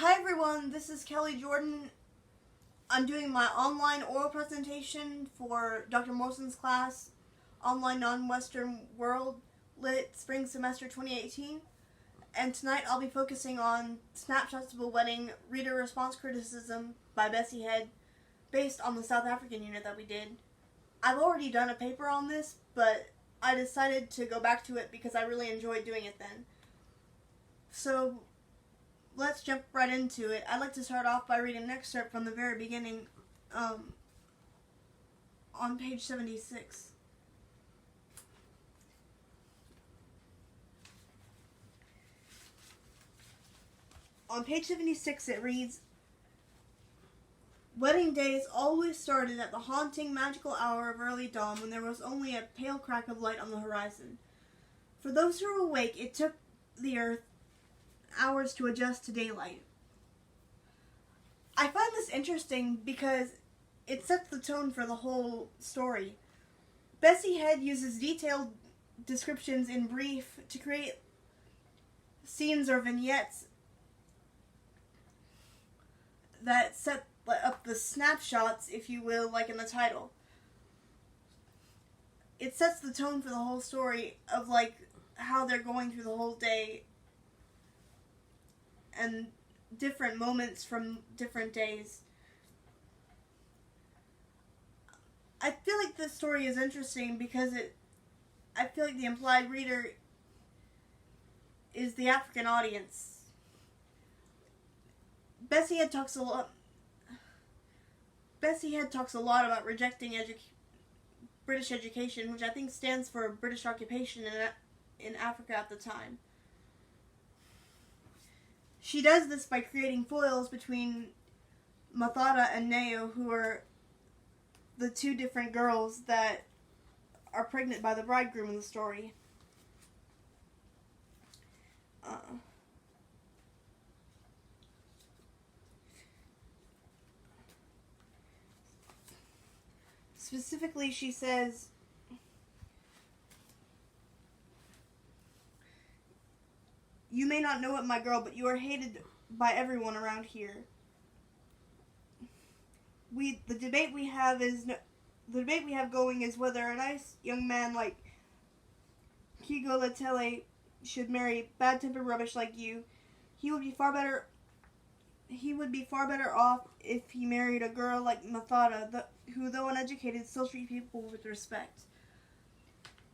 Hi everyone, this is Kelly Jordan. I'm doing my online oral presentation for Dr. Morrison's class, Online Non-Western World Lit Spring Semester 2018. And tonight I'll be focusing on Snapshots of a Wedding Reader Response Criticism by Bessie Head, based on the South African unit that we did. I've already done a paper on this, but I decided to go back to it because I really enjoyed doing it then. So let's jump right into it. I'd like to start off by reading an excerpt from the very beginning on page 76. On page 76 it reads, "Wedding days always started at the haunting, magical hour of early dawn when there was only a pale crack of light on the horizon. For those who were awake, it took the earth hours to adjust to daylight." I find this interesting because it sets the tone for the whole story. Bessie Head uses detailed descriptions in brief to create scenes or vignettes that set up the snapshots, if you will, like in the title. It sets the tone for the whole story of like how they're going through the whole day and different moments from different days. I feel like this story is interesting because I feel like the implied reader is the African audience. Bessie Head talks a lot about rejecting British education, which I think stands for British occupation in Africa at the time. She does this by creating foils between Mathata and Neo, who are the two different girls that are pregnant by the bridegroom in the story. Specifically, she says, "You may not know it, my girl, but you are hated by everyone around here. The debate we have going is whether a nice young man like Kigoletele should marry bad-tempered rubbish like you. He would be far better off if he married a girl like Mathata, who, though uneducated, still treats people with respect."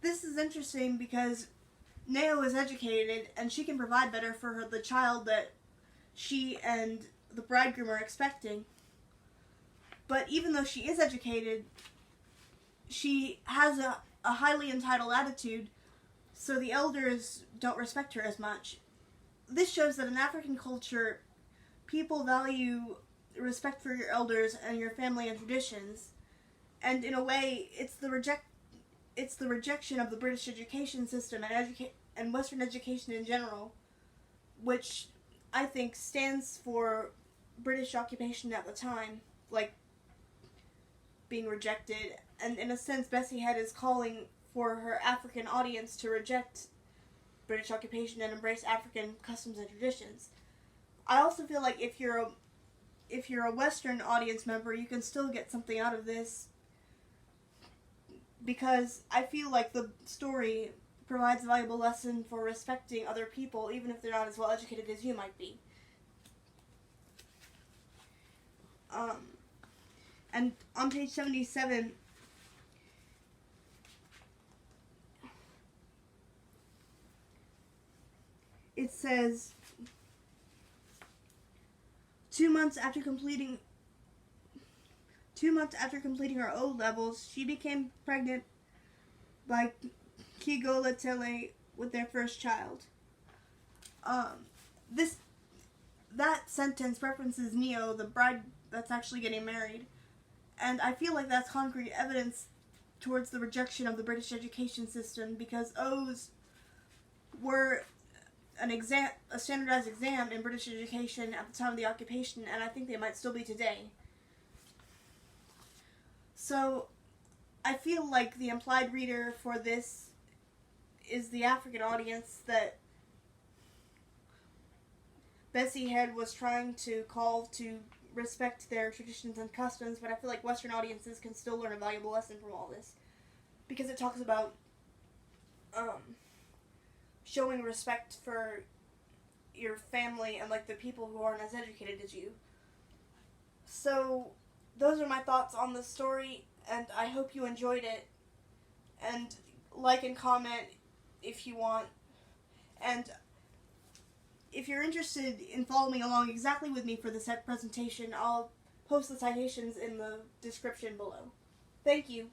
This is interesting because Neo is educated and she can provide better for the child that she and the bridegroom are expecting. But even though she is educated, she has a highly entitled attitude, so the elders don't respect her as much. This shows that in African culture, people value respect for your elders and your family and traditions, and in a way, it's the rejection of the British education system and Western education in general, which I think stands for British occupation at the time, like being rejected. And in a sense, Bessie Head is calling for her African audience to reject British occupation and embrace African customs and traditions. I also feel like if you're a Western audience member, you can still get something out of this, because I feel like the story provides a valuable lesson for respecting other people, even if they're not as well educated as you might be. And on page 77, it says, Two months after completing her O levels, she became pregnant by Kigoletele with their first child." That sentence references Neo, the bride that's actually getting married, and I feel like that's concrete evidence towards the rejection of the British education system, because O's were a standardized exam in British education at the time of the occupation, and I think they might still be today. So I feel like the implied reader for this is the African audience that Bessie had was trying to call to respect their traditions and customs, but I feel like Western audiences can still learn a valuable lesson from all this. Because it talks about showing respect for your family and like the people who aren't as educated as you. So those are my thoughts on the story, and I hope you enjoyed it. And like and comment if you want. And if you're interested in following along exactly with me for the set presentation, I'll post the citations in the description below. Thank you.